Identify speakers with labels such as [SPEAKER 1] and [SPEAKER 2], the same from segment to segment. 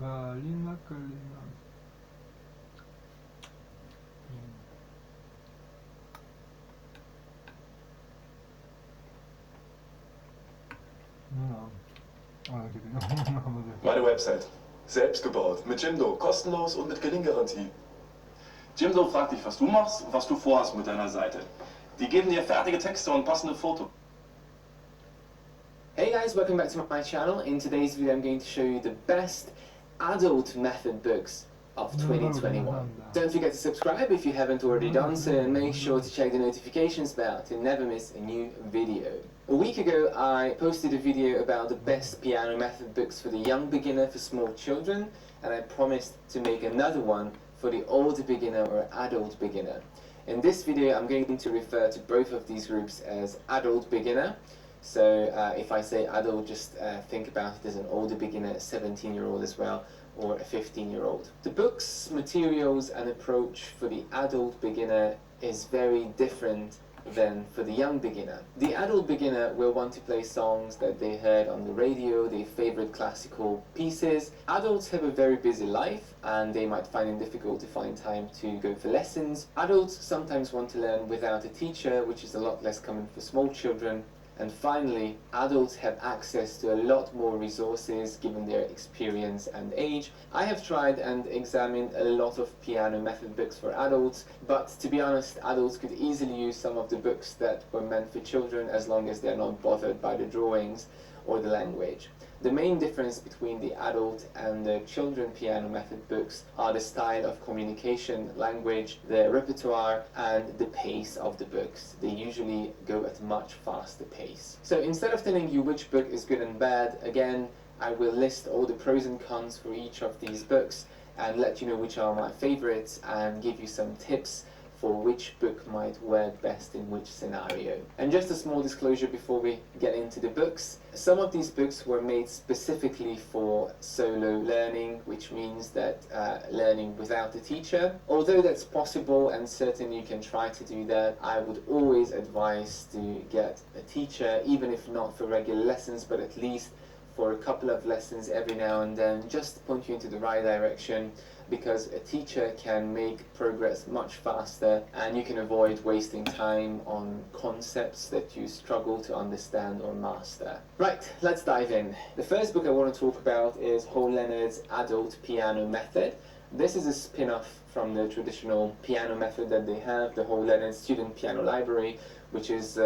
[SPEAKER 1] Kalina, Kalina.
[SPEAKER 2] Meine Website. Selbst gebaut. Mit Jimdo. Kostenlos und mit Gelinggarantie. Jimdo fragt dich, was du machst und was du vorhast mit deiner Seite. Die geben dir fertige Texte und passende Fotos.
[SPEAKER 3] Hey guys, welcome back to my channel. In today's video I'm going to show you the best adult method books of 2021. Don't forget to subscribe if you haven't already done so, and make sure to check the notifications bell to never miss a new video. A week ago I posted a video about the best piano method books for the young beginner for small children, and I promised to make another one for the older beginner or adult beginner. In this video I'm going to refer to both of these groups as adult beginner. So if I say adult, just think about it as an older beginner, a 17-year-old as well, or a 15-year-old. The book's materials and approach for the adult beginner is very different than for the young beginner. The adult beginner will want to play songs that they heard on the radio, their favorite classical pieces. Adults have a very busy life and they might find it difficult to find time to go for lessons. Adults sometimes want to learn without a teacher, which is a lot less common for small children. And finally, adults have access to a lot more resources given their experience and age. I have tried and examined a lot of piano method books for adults, but to be honest, adults could easily use some of the books that were meant for children as long as they're not bothered by the drawings or the language. The main difference between the adult and the children piano method books are the style of communication, language, the repertoire, and the pace of the books. They usually go at a much faster pace. So instead of telling you which book is good and bad, again, I will list all the pros and cons for each of these books and let you know which are my favorites and give you some tips for which book might work best in which scenario. And just a small disclosure before we get into the books. Some of these books were made specifically for solo learning, which means that learning without a teacher. Although that's possible and certainly you can try to do that, I would always advise to get a teacher, even if not for regular lessons, but at least for a couple of lessons every now and then, just to point you into the right direction, because a teacher can make progress much faster and you can avoid wasting time on concepts that you struggle to understand or master. Right, let's dive in. The first book I want to talk about is Hall Leonard's Adult Piano Method. This is a spin-off from the traditional piano method that they have, the Hall Leonard Student Piano Library, which is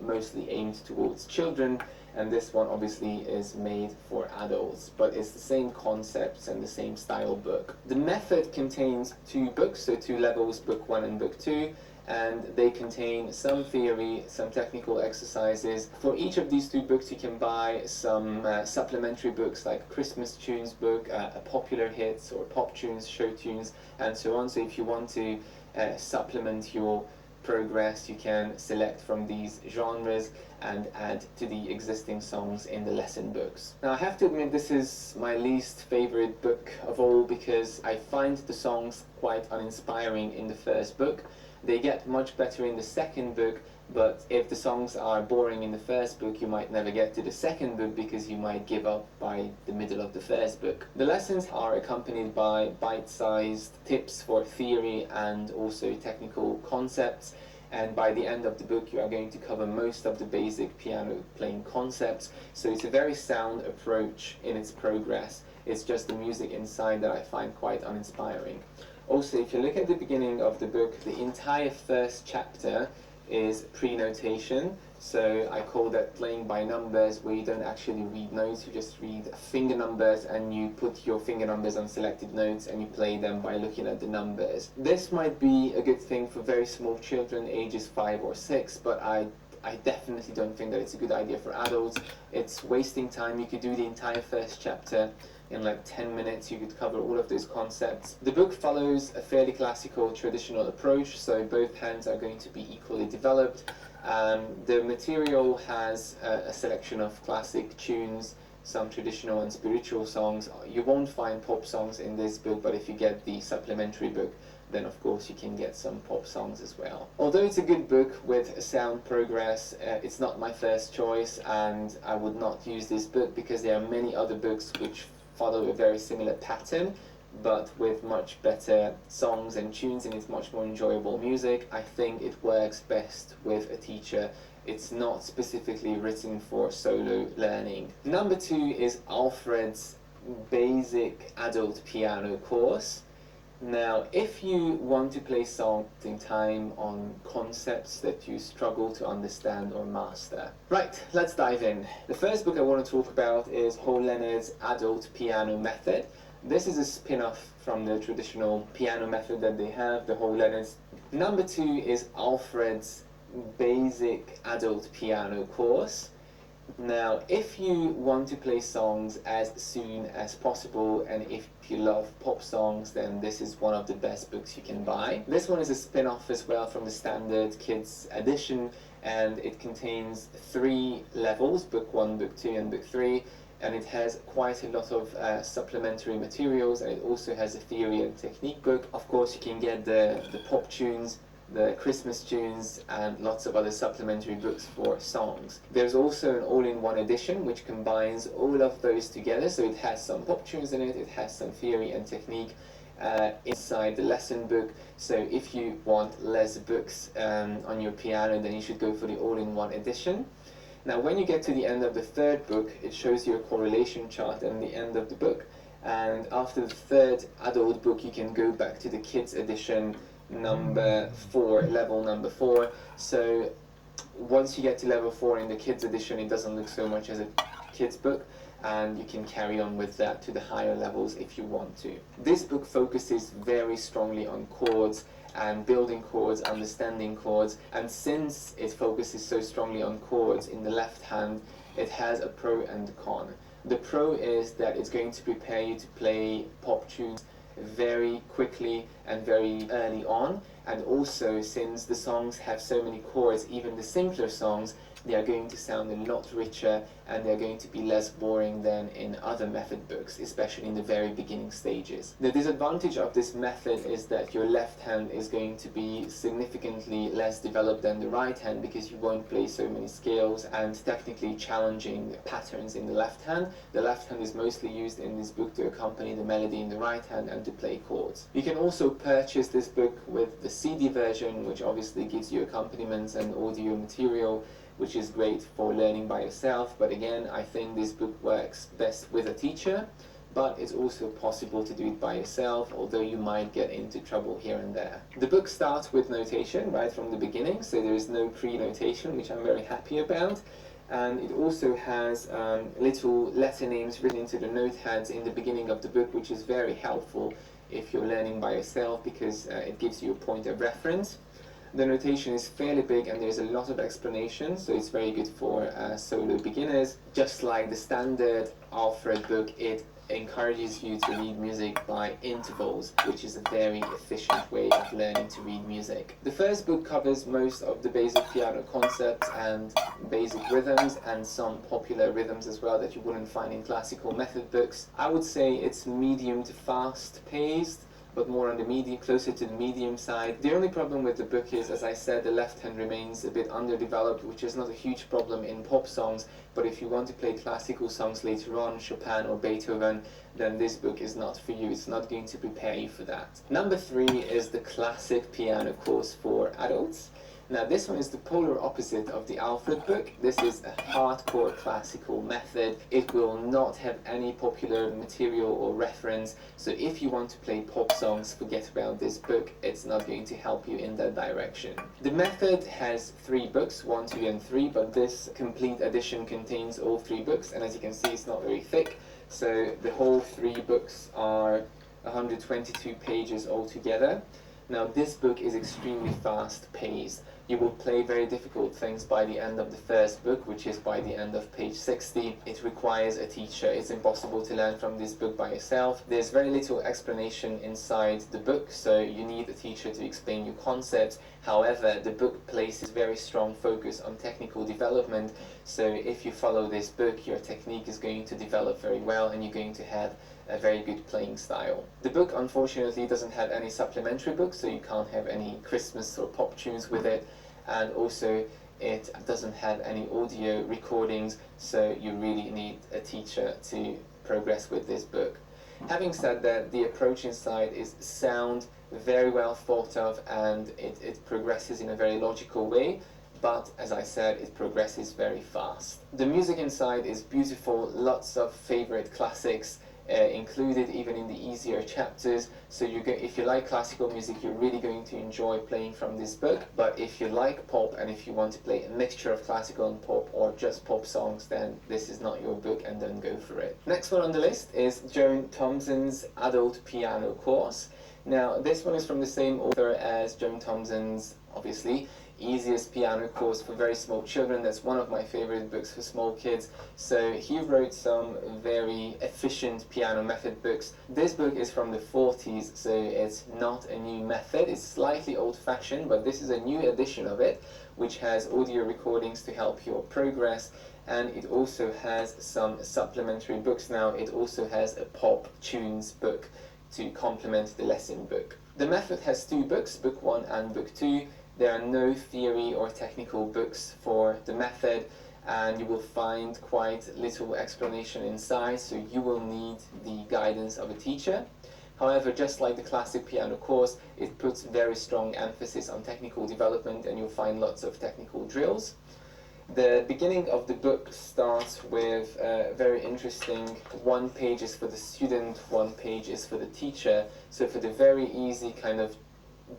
[SPEAKER 3] mostly aimed towards children, and this one obviously is made for adults, but it's the same concepts and the same style book. The method contains two books, so two levels, book 1 and book 2, and they contain some theory, some technical exercises. For each of these two books you can buy some supplementary books like Christmas tunes book, popular hits or pop tunes, show tunes, and so on. So if you want to supplement your progress, you can select from these genres and add to the existing songs in the lesson books. Now I have to admit this is my least favorite book of all because I find the songs quite uninspiring in the first book. They get much better in the second book, but if the songs are boring in the first book, you might never get to the second book because you might give up by the middle of the first book. The lessons are accompanied by bite-sized tips for theory and also technical concepts, and by the end of the book you are going to cover most of the basic piano playing concepts, so it's a very sound approach in its progress. It's just the music inside that I find quite uninspiring. Also, if you look at the beginning of the book, the entire first chapter is pre-notation, so I call that playing by numbers, where you don't actually read notes, you just read finger numbers and you put your finger numbers on selected notes and you play them by looking at the numbers. This might be a good thing for very small children, ages 5 or 6, but I definitely don't think that it's a good idea for adults. It's wasting time. You could do the entire first chapter in like 10 minutes, you could cover all of those concepts. The book follows a fairly classical traditional approach, so both hands are going to be equally developed. The material has a selection of classic tunes, some traditional and spiritual songs. You won't find pop songs in this book, but if you get the supplementary book, then of course you can get some pop songs as well. Although it's a good book with sound progress, it's not my first choice, and I would not use this book because there are many other books which follow a very similar pattern, but with much better songs and tunes, and it's much more enjoyable music. I think it works best with a teacher. It's not specifically written for solo learning. Number 2 is Alfred's basic adult piano course. Now, if you want to play songs in time on concepts that you struggle to understand or master. Right, let's dive in. The first book I want to talk about is Ho Leonard's Adult Piano Method. This is a spin-off from the traditional piano method that they have, the Ho Leonard's. Number 2 is Alfred's basic adult piano course. Now, if you want to play songs as soon as possible, and if you love pop songs, then this is one of the best books you can buy. This one is a spin-off as well from the standard kids edition, and it contains 3 levels, book 1, book 2 and book 3, and it has quite a lot of supplementary materials, and it also has a theory and technique book. Of course, you can get the pop tunes, the Christmas tunes, and lots of other supplementary books for songs. There's also an all-in-one edition which combines all of those together, so it has some pop tunes in it, it has some theory and technique inside the lesson book. So if you want less books on your piano, then you should go for the all-in-one edition. Now, when you get to the end of the 3rd book, it shows you a correlation chart at the end of the book, and after the 3rd adult book you can go back to the kids edition number 4, level number 4. So once you get to level 4 in the kids edition, it doesn't look so much as a kids book, and you can carry on with that to the higher levels if you want to. This book focuses very strongly on chords and building chords, understanding chords, and since it focuses so strongly on chords in the left hand, it has a pro and a con. The pro is that it's going to prepare you to play pop tunes very quickly and very early on, and also since the songs have so many chords, even the simpler songs, they are going to sound a lot richer and they're going to be less boring than in other method books, especially in the very beginning stages. The disadvantage of this method is that your left hand is going to be significantly less developed than the right hand, because you won't play so many scales and technically challenging patterns in the left hand. The left hand is mostly used in this book to accompany the melody in the right hand and to play chords. You can also purchase this book with the CD version, which obviously gives you accompaniments and audio material, which is great for learning by yourself. But again, I think this book works best with a teacher, but it's also possible to do it by yourself, although you might get into trouble here and there. The book starts with notation right from the beginning, so there is no pre-notation, which I'm very happy about. And it also has little letter names written into the notepads in the beginning of the book, which is very helpful if you're learning by yourself, because it gives you a point of reference. The notation is fairly big and there's a lot of explanation, so it's very good for solo beginners. Just like the standard Alfred book, it encourages you to read music by intervals, which is a very efficient way of learning to read music. The first book covers most of the basic piano concepts and basic rhythms, and some popular rhythms as well that you wouldn't find in classical method books. I would say it's medium to fast paced, but more on the medium, closer to the medium side. The only problem with the book is, as I said, the left hand remains a bit underdeveloped, which is not a huge problem in pop songs, but if you want to play classical songs later on, Chopin or Beethoven, then this book is not for you. It's not going to prepare you for that. Number 3 is the classic piano course for adults. Now, this one is the polar opposite of the Alfred book. This is a hardcore classical method. It will not have any popular material or reference, so if you want to play pop songs, forget about this book. It's not going to help you in that direction. The method has 3 books, 1, 2 and 3, but this complete edition contains all 3 books, and as you can see, it's not very thick, so the whole 3 books are 122 pages altogether. Now, this book is extremely fast-paced. You will play very difficult things by the end of the first book, which is by the end of page 60. It requires a teacher. It's impossible to learn from this book by yourself. There's very little explanation inside the book, so you need a teacher to explain your concepts. However, the book places very strong focus on technical development, so if you follow this book, your technique is going to develop very well and you're going to have a very good playing style. The book unfortunately doesn't have any supplementary books, so you can't have any Christmas or pop tunes with it, and also it doesn't have any audio recordings, so you really need a teacher to progress with this book. Having said that, the approach inside is sound, very well thought of, and it progresses in a very logical way, but as I said, it progresses very fast. The music inside is beautiful, lots of favorite classics included even in the easier chapters, so if you like classical music, you're really going to enjoy playing from this book. But if you like pop and if you want to play a mixture of classical and pop or just pop songs, then this is not your book, and then go for it. Next one on the list is Joan Thompson's Adult Piano Course. Now this one is from the same author as Joan Thompson's, obviously, Easiest Piano Course for Very Small Children. That's one of my favorite books for small kids. So he wrote some very efficient piano method books. This book is from the 40s, so it's not a new method. It's slightly old-fashioned, but this is a new edition of it, which has audio recordings to help your progress, and it also has some supplementary books. Now it also has a pop tunes book to complement the lesson book. The method has two books, book 1 and book 2. There are no theory or technical books for the method, and you will find quite little explanation inside, so you will need the guidance of a teacher. However, just like the classic piano course, it puts very strong emphasis on technical development, and you'll find lots of technical drills. The beginning of the book starts with very interesting 1 page is for the student, 1 page is for the teacher. So for the very easy kind of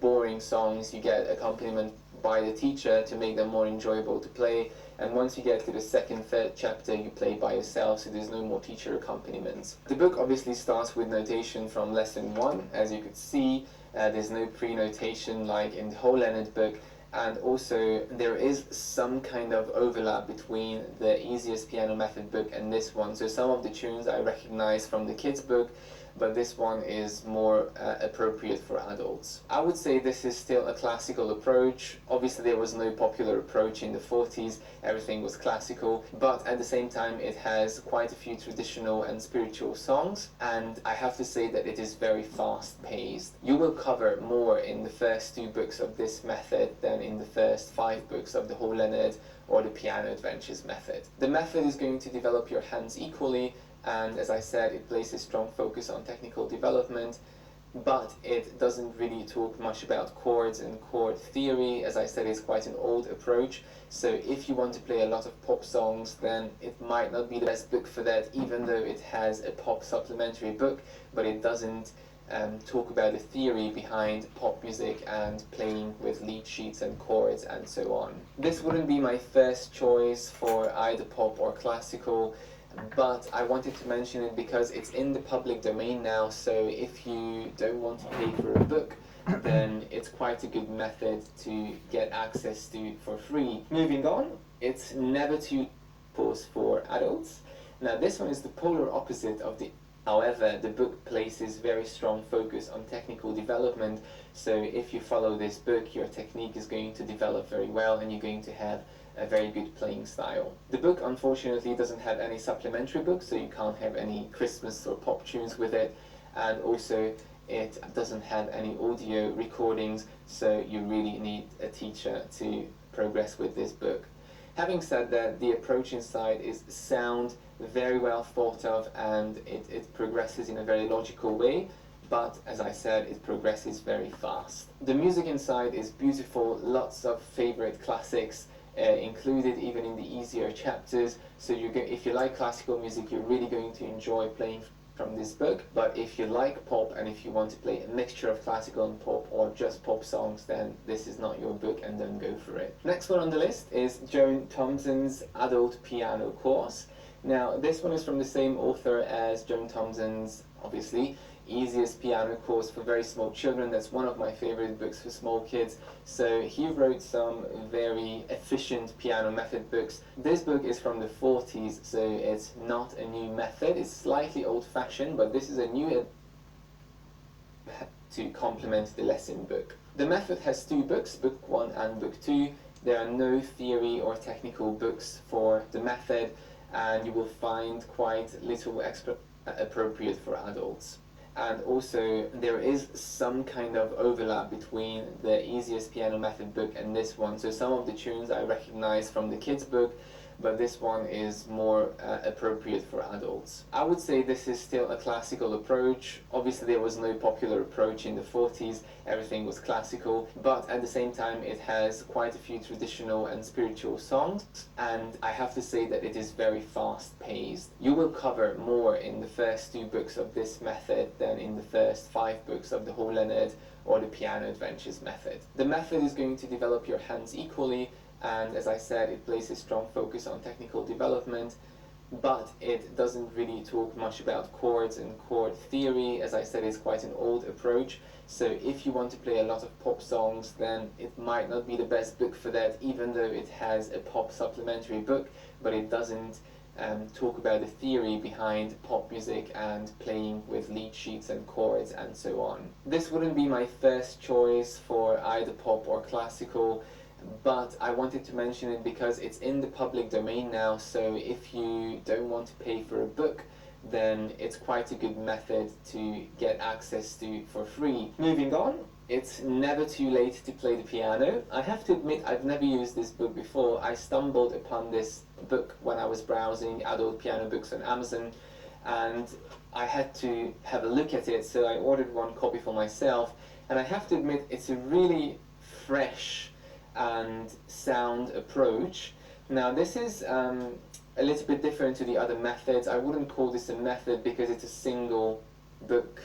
[SPEAKER 3] boring songs, you get accompaniment by the teacher to make them more enjoyable to play, and once you get to the second, third chapter, you play by yourself, so there's no more teacher accompaniments. The book obviously starts with notation from lesson 1. As you could see, there's no pre-notation like in the whole Leonard book, and also there is some kind of overlap between the Easiest Piano Method book and this one. So some of the tunes I recognize from the kids book, but this one is more appropriate for adults. I would say this is still a classical approach. Obviously there was no popular approach in the 40s, everything was classical, but at the same time it has quite a few traditional and spiritual songs, and I have to say that it is very fast paced. You will cover more in the first 2 books of this method than in the first 5 books of the whole Leonard or the Piano Adventures method. The method is going to develop your hands equally, and as I said, it places strong focus on technical development, but it doesn't really talk much about chords and chord theory. As I said, it's quite an old approach, so if you want to play a lot of pop songs, then it might not be the best book for that, even though it has a pop supplementary book, but it doesn't talk about the theory behind pop music and playing with lead sheets and chords and so on. This wouldn't be my first choice for either pop or classical, but I wanted to mention it because it's in the public domain now, so if you don't want to pay for a book, then it's quite a good method to get access to for free. Moving on, it's never too late course for adults. Now this one is the polar opposite of the However, the book places very strong focus on technical development, so if you follow this book, your technique is going to develop very well and you're going to have a very good playing style. The book unfortunately doesn't have any supplementary books, so you can't have any Christmas or pop tunes with it, and also it doesn't have any audio recordings, so you really need a teacher to progress with this book. Having said that, the approach inside is sound, very well thought of, and it progresses in a very logical way, but as I said, it progresses very fast. The music inside is beautiful, lots of favorite classics included even in the easier chapters, so if you like classical music, you're really going to enjoy playing from this book. But if you like pop and if you want to play a mixture of classical and pop or just pop songs, then this is not your book, and then go for it. Next one on the list is Joan Thompson's Adult Piano Course. Now this one is from the same author as Joan Thompson's, obviously, Easiest Piano Course for Very Small Children. That's one of my favorite books for small kids. So he wrote some very efficient piano method books. This book is from the 40s, so it's not a new method. It's slightly old-fashioned, but this is a new to complement the lesson book. The method has 2 books, book 1 and book 2. There are no theory or technical books for the method, and you will find quite little appropriate for adults. And also there is some kind of overlap between the Easiest Piano Method book and this one, so some of the tunes I recognize from the kids book, but this one is more appropriate for adults. I would say this is still a classical approach. Obviously there was no popular approach in the 40s, everything was classical, but at the same time it has quite a few traditional and spiritual songs, and I have to say that it is very fast paced. You will cover more in the first 2 books of this method than in the first 5 books of the Whole Leonard or the Piano Adventures method. The method is going to develop your hands equally, and as I said, it places strong focus on technical development, but it doesn't really talk much about chords and chord theory. As I said, it's quite an old approach, so if you want to play a lot of pop songs, then it might not be the best book for that, even though it has a pop supplementary book, but it doesn't talk about the theory behind pop music and playing with lead sheets and chords and so on. This wouldn't be my first choice for either pop or classical, but I wanted to mention it because it's in the public domain now, so if you don't want to pay for a book, then it's quite a good method to get access to for free. Moving on, it's never too late to play the piano. I have to admit I've never used this book before. I stumbled upon this book when I was browsing adult piano books on Amazon, and I had to have a look at it, so I ordered one copy for myself, and I have to admit it's a really fresh and sound approach. Now this is a little bit different to the other methods. I wouldn't call this a method because it's a single book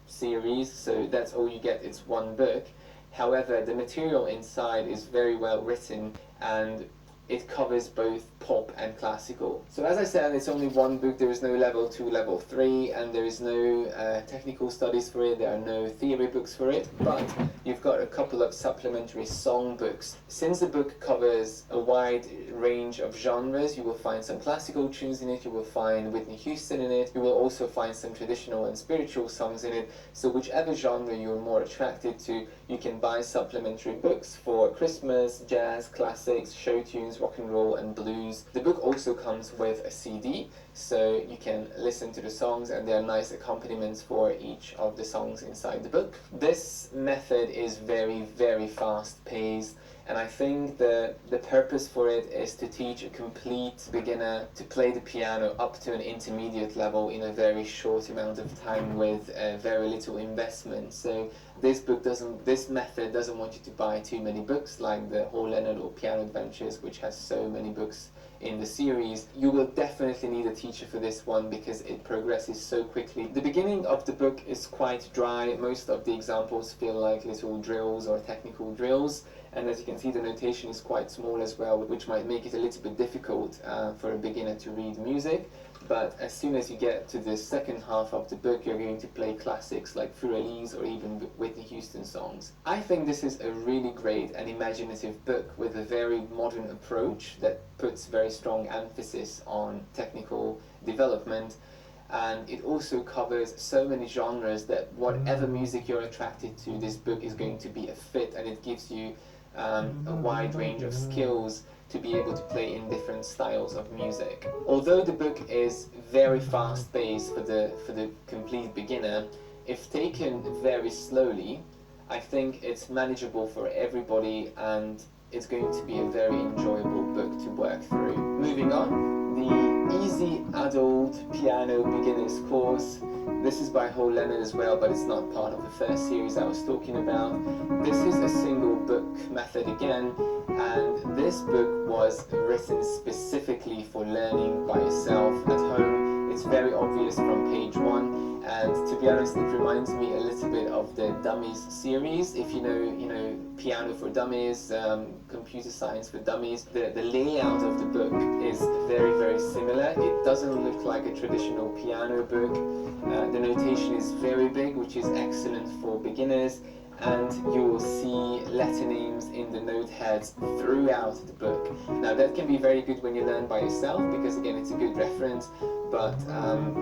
[SPEAKER 3] series, so that's all you get, it's one book. However, the material inside is very well written and it covers both pop and classical. So as I said, it's only one book, there is no level 2, level 3, and there is no technical studies for it, there are no theory books for it, but you've got a couple of supplementary song books. Since the book covers a wide range of genres, you will find some classical tunes in it, you will find Whitney Houston in it, you will also find some traditional and spiritual songs in it, so whichever genre you're more attracted to, you can buy supplementary books for Christmas, jazz, classics, show tunes, rock and roll and blues. The book also comes with a CD, so you can listen to the songs and there are nice accompaniments for each of the songs inside the book. This method is very, very fast paced, and I think the purpose for it is to teach a complete beginner to play the piano up to an intermediate level in a very short amount of time with very little investment. So this method doesn't want you to buy too many books like the Whole Leonard or Piano Adventures, which has so many books in the series. You will definitely need a teacher for this one because it progresses so quickly. The beginning of the book is quite dry. Most of the examples feel like little drills or technical drills, and as you can see the notation is quite small as well, which might make it a little bit difficult for a beginner to read music. But as soon as you get to the second half of the book, you're going to play classics like Furelise or even Whitney Houston songs. I think this is a really great and imaginative book with a very modern approach that puts very strong emphasis on technical development, and it also covers so many genres that whatever music you're attracted to, this book is going to be a fit, and it gives you a wide range of skills to be able to play in different styles of music. Although the book is very fast-paced for the complete beginner, if taken very slowly, I think it's manageable for everybody and it's going to be a very enjoyable book to work through. Moving on, the Easy Adult Piano Beginners course. This is by Whole Leonard as well, but it's not part of the first series I was talking about. This is a single book method again, and this book was written specifically for learning by yourself at home. It's very obvious from page 1, and to be honest, it reminds me a little bit of the Dummies series. If you know Piano for Dummies, Computer Science for Dummies, the layout of the book is very, very similar. It doesn't look like a traditional piano book. The notation is very big, which is excellent for beginners, and you will see letter names in the note heads throughout the book. Now that can be very good when you learn by yourself because again it's a good reference, but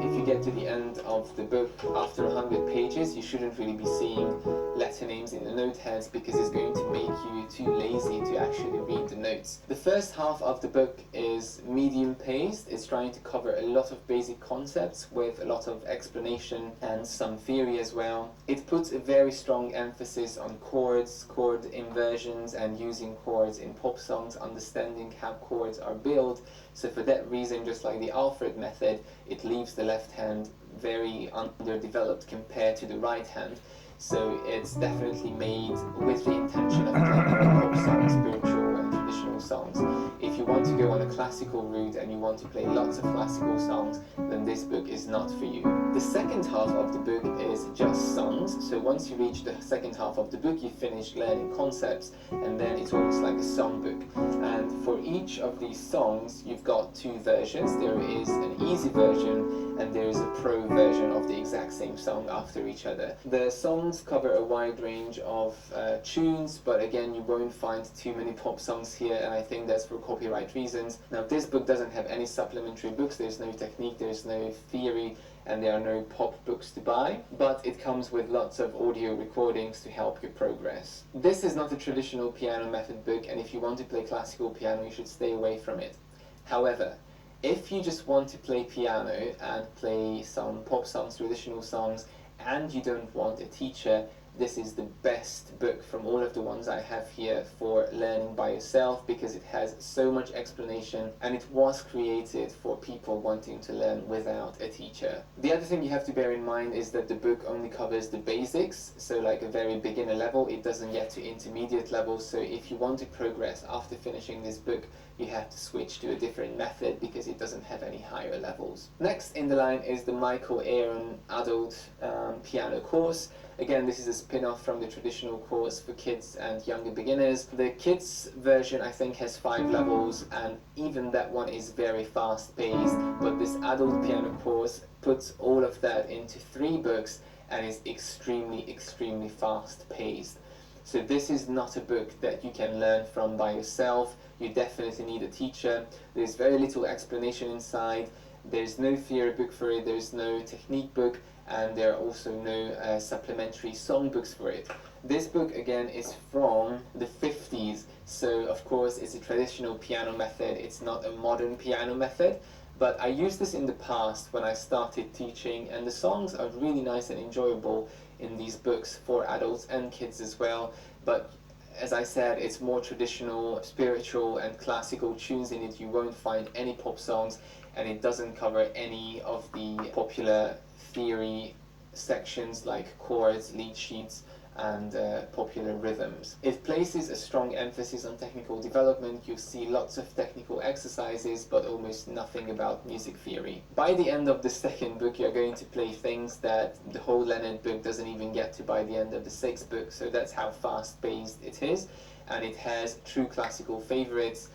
[SPEAKER 3] if you get to the end of the book after 100 pages, you shouldn't really be seeing letter names in the note heads because it's going to make you too lazy to actually read the notes. The first half of the book is medium paced. It's trying to cover a lot of basic concepts with a lot of explanation and some theory as well. It puts a very strong emphasis on chords, chord inversions and using chords in pop songs, understanding how chords are built. So for that reason, just like the Alfred method, it leaves the left hand very underdeveloped compared to the right hand. So it's definitely made with the intention of playing pop songs, spiritual and traditional songs. If you want to go on a classical route and you want to play lots of classical songs, then this book is not for you. The second half of the book is just songs. So once you reach the second half of the book, you finish learning concepts, and then it's almost like a song book. And for each of these songs, you've got two versions. There is an easy version and there is a pro version of the exact same song after each other. The songs cover a wide range of tunes, but again, you won't find too many pop songs here, and I think that's for copyright reasons. Now, this book doesn't have any supplementary books. There's no technique, there's no theory, and there are no pop books to buy, but it comes with lots of audio recordings to help you progress. This is not a traditional piano method book, and if you want to play classical piano, you should stay away from it. However, if you just want to play piano and play some pop songs, traditional songs, and you don't want a teacher, this is the best book from all of the ones I have here for learning by yourself, because it has so much explanation and it was created for people wanting to learn without a teacher. The other thing you have to bear in mind is that the book only covers the basics, so like a very beginner level. It doesn't get to intermediate level, so if you want to progress after finishing this book, you have to switch to a different method because it doesn't have any higher levels. Next in the line is the Michael Aaron Adult Piano Course. Again, this is a spin-off from the traditional course for kids and younger beginners. The kids version, I think, has 5 levels, and even that one is very fast-paced, but this adult piano course puts all of that into 3 books and is extremely fast-paced. So this is not a book that you can learn from by yourself. You definitely need a teacher. There's very little explanation inside. There's no theory book for it. There's no technique book. And there are also no supplementary song books for it. This book again is from the 50s, so of course it's a traditional piano method, it's not a modern piano method, but I used this in the past when I started teaching, and the songs are really nice and enjoyable in these books for adults and kids as well. But as I said, it's more traditional, spiritual and classical tunes in it. You won't find any pop songs, and it doesn't cover any of the popular theory sections like chords, lead sheets, and popular rhythms. It places a strong emphasis on technical development. You see lots of technical exercises, but almost nothing about music theory. By the end of the second book, you're going to play things that the whole Leonard book doesn't even get to by the end of the 6th book, so that's how fast-paced it is. And it has true classical favorites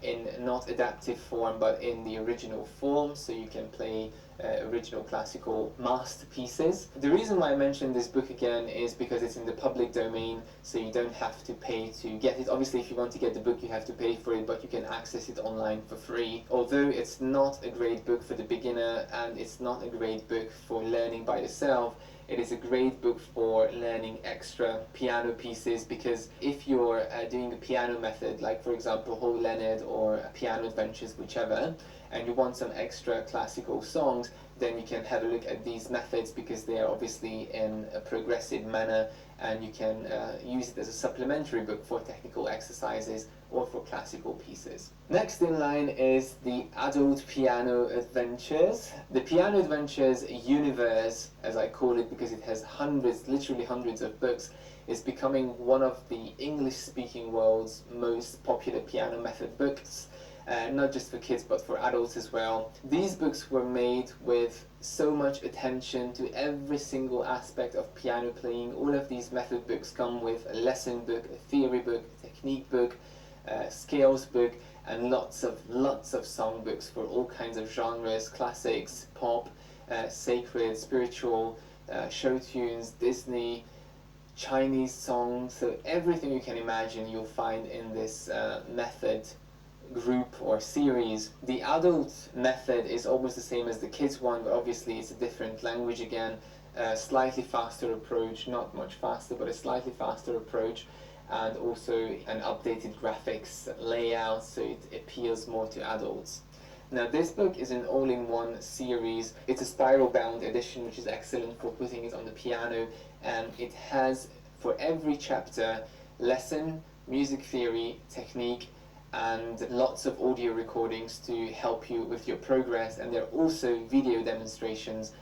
[SPEAKER 3] in not adaptive form, but in the original form, so you can play original classical masterpieces. The reason why I mentioned this book again is because it's in the public domain, so you don't have to pay to get it. Obviously, if you want to get the book, you have to pay for it, but you can access it online for free. Although it's not a great book for the beginner, and it's not a great book for learning by yourself, it is a great book for learning extra piano pieces, because if you're doing a piano method, like for example Whole Leonard or Piano Adventures, whichever, and you want some extra classical songs, then you can have a look at these methods, because they are obviously in a progressive manner, and you can use it as a supplementary book for technical exercises or for classical pieces. Next in line is the Adult Piano Adventures. The Piano Adventures universe, as I call it, because it has hundreds, literally hundreds of books, is becoming one of the English-speaking world's most popular piano method books. Not just for kids, but for adults as well. These books were made with so much attention to every single aspect of piano playing. All of these method books come with a lesson book, a theory book, a technique book, a scales book, and lots of song books for all kinds of genres: classics, pop, sacred, spiritual, show tunes, Disney, Chinese songs. So everything you can imagine you'll find in this method group or series. The adult method is almost the same as the kids one, but obviously it's a different language again, slightly faster approach, not much faster, but a slightly faster approach, and also an updated graphics layout, so it appeals more to adults. Now this book is an all-in-one series. It's a spiral bound edition, which is excellent for putting it on the piano, and it has for every chapter lesson, music theory, technique, and lots of audio recordings to help you with your progress. And there are also video demonstrations